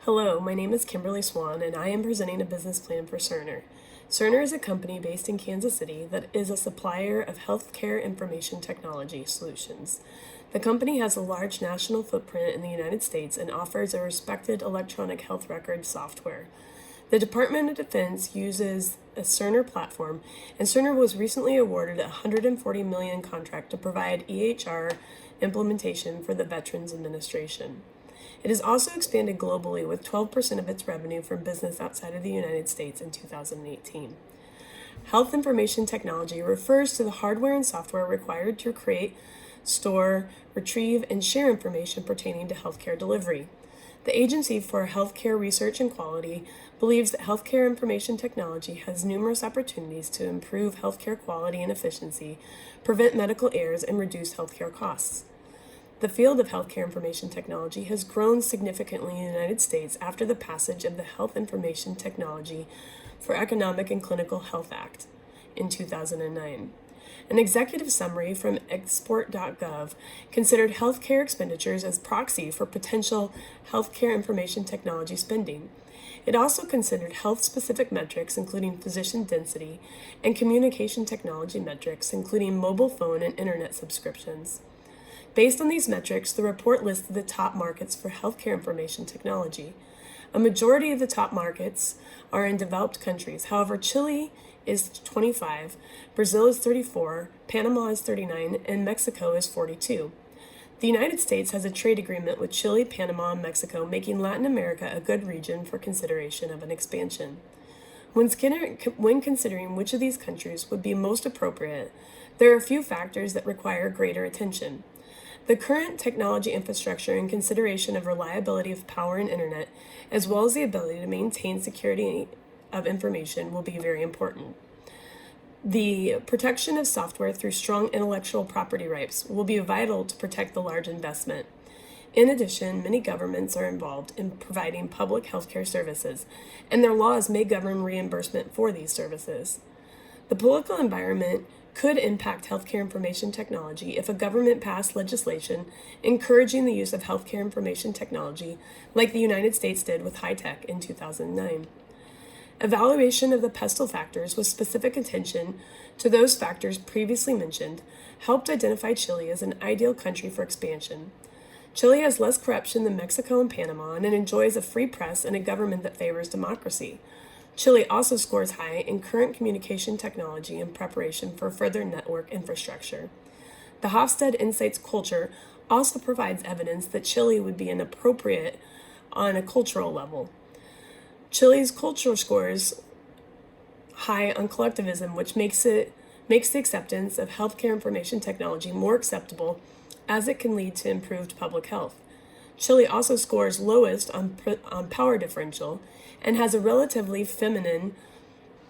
Hello, my name is Kimberly Swan, and I am presenting a business plan for Cerner. Cerner is a company based in Kansas City that is a supplier of healthcare information technology solutions. The company has a large national footprint in the United States and offers a respected electronic health record software. The Department of Defense uses a Cerner platform, and Cerner was recently awarded a $140 million contract to provide EHR implementation for the Veterans Administration. It has also expanded globally with 12% of its revenue from business outside of the United States in 2018. Health information technology refers to the hardware and software required to create, store, retrieve, and share information pertaining to healthcare delivery. The Agency for Healthcare Research and Quality believes that healthcare information technology has numerous opportunities to improve healthcare quality and efficiency, prevent medical errors, and reduce healthcare costs. The field of healthcare information technology has grown significantly in the United States after the passage of the Health Information Technology for Economic and Clinical Health Act in 2009. An executive summary from export.gov considered healthcare expenditures as proxy for potential healthcare information technology spending. It also considered health-specific metrics, including physician density, and communication technology metrics, including mobile phone and internet subscriptions. Based on these metrics, the report listed the top markets for healthcare information technology. A majority of the top markets are in developed countries. However, Chile is 25, Brazil is 34, Panama is 39, and Mexico is 42. The United States has a trade agreement with Chile, Panama, and Mexico, making Latin America a good region for consideration of an expansion. When considering which of these countries would be most appropriate, there are a few factors that require greater attention. The current technology infrastructure and consideration of reliability of power and internet, as well as the ability to maintain security of information, will be very important. The protection of software through strong intellectual property rights will be vital to protect the large investment. In addition, many governments are involved in providing public healthcare services, and their laws may govern reimbursement for these services. The political environment could impact healthcare information technology if a government passed legislation encouraging the use of healthcare information technology, like the United States did with high-tech in 2009. Evaluation of the pestle factors with specific attention to those factors previously mentioned helped identify Chile as an ideal country for expansion. Chile has less corruption than Mexico and Panama and enjoys a free press and a government that favors democracy. Chile also scores high in current communication technology in preparation for further network infrastructure. The Hofstede Insights culture also provides evidence that Chile would be inappropriate on a cultural level. Chile's culture scores high on collectivism, which makes the acceptance of healthcare information technology more acceptable as it can lead to improved public health. Chile also scores lowest on power differential and has a relatively feminine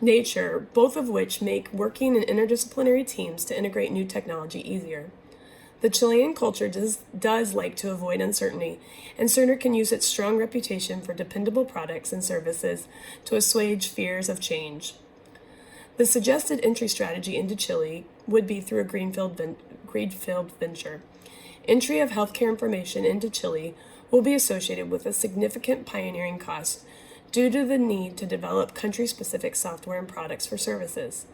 nature, both of which make working in interdisciplinary teams to integrate new technology easier. The Chilean culture does like to avoid uncertainty, and Cerner can use its strong reputation for dependable products and services to assuage fears of change. The suggested entry strategy into Chile would be through a greenfield venture. Entry of healthcare information into Chile will be associated with a significant pioneering cost due to the need to develop country-specific software and products for services.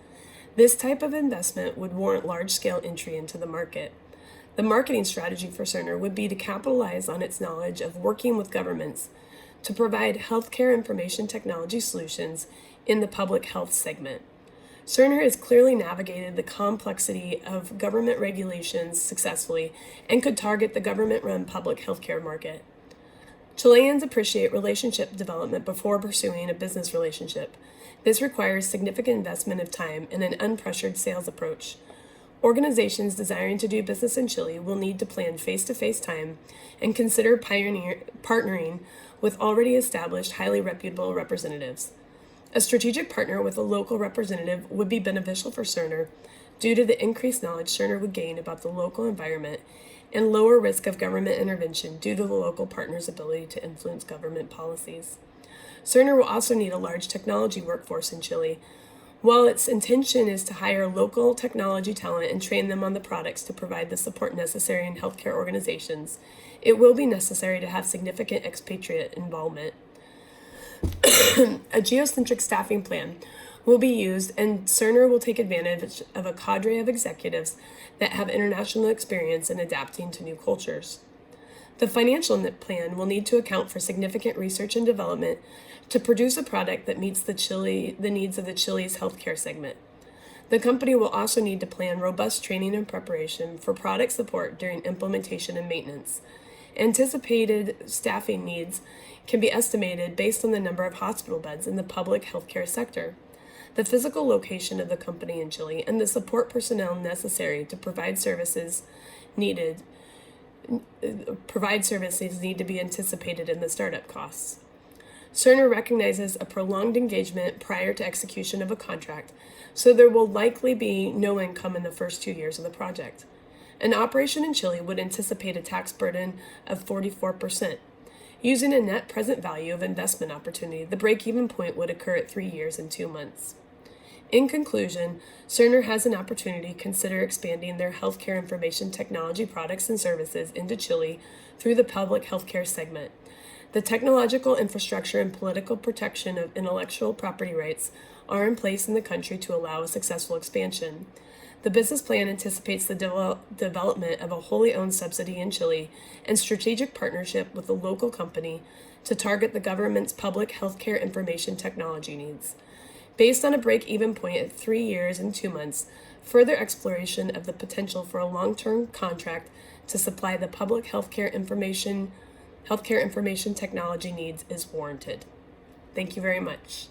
This type of investment would warrant large-scale entry into the market. The marketing strategy for Cerner would be to capitalize on its knowledge of working with governments to provide healthcare information technology solutions in the public health segment. Cerner has clearly navigated the complexity of government regulations successfully and could target the government-run public healthcare market. Chileans appreciate relationship development before pursuing a business relationship. This requires significant investment of time and an unpressured sales approach. Organizations desiring to do business in Chile will need to plan face-to-face time and consider partnering with already established, highly reputable representatives. A strategic partner with a local representative would be beneficial for Cerner due to the increased knowledge Cerner would gain about the local environment and lower risk of government intervention due to the local partner's ability to influence government policies. Cerner will also need a large technology workforce in Chile. While its intention is to hire local technology talent and train them on the products to provide the support necessary in healthcare organizations, it will be necessary to have significant expatriate involvement. A geocentric staffing plan will be used, and Cerner will take advantage of a cadre of executives that have international experience in adapting to new cultures. The financial plan will need to account for significant research and development to produce a product that meets the needs of the Chile's healthcare segment. The company will also need to plan robust training and preparation for product support during implementation and maintenance. Anticipated staffing needs can be estimated based on the number of hospital beds in the public healthcare sector, the physical location of the company in Chile, and the support personnel necessary to provide services need to be anticipated in the startup costs. Cerner recognizes a prolonged engagement prior to execution of a contract, so there will likely be no income in the first 2 years of the project. An operation in Chile would anticipate a tax burden of 44%. Using a net present value of investment opportunity, the break-even point would occur at 3 years and 2 months. In conclusion, Cerner has an opportunity to consider expanding their healthcare information technology products and services into Chile through the public healthcare segment. The technological infrastructure and political protection of intellectual property rights are in place in the country to allow a successful expansion. The business plan anticipates the development of a wholly owned subsidiary in Chile and strategic partnership with a local company to target the government's public healthcare information technology needs. Based on a break-even point at 3 years and 2 months, further exploration of the potential for a long-term contract to supply the public healthcare information technology needs is warranted. Thank you very much.